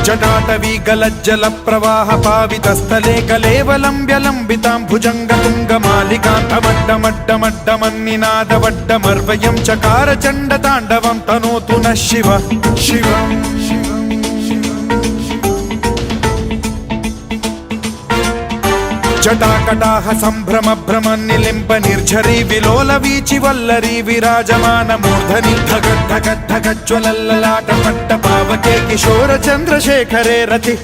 जटाटवी गलज्जल प्रवाह पावितस्थले कलेवलम्ब्यलम्बितां भुजङ्गतुङ्गमालिकान्तमड्डमड्डमड्डमन्निनादवड्डमर्वयं चकार चण्डताण्डवं तनोतु नः शिव शिवम् जटाकटाह सम्भ्रम भ्रम निलिम्ब निर्झरी विलोल वीचि वल्लरी विराजमान मूर्धनि धगद्धगद्धगज्ज्वलल्ललाट पट्ट पावके किशोर चन्द्रशेखरे रति।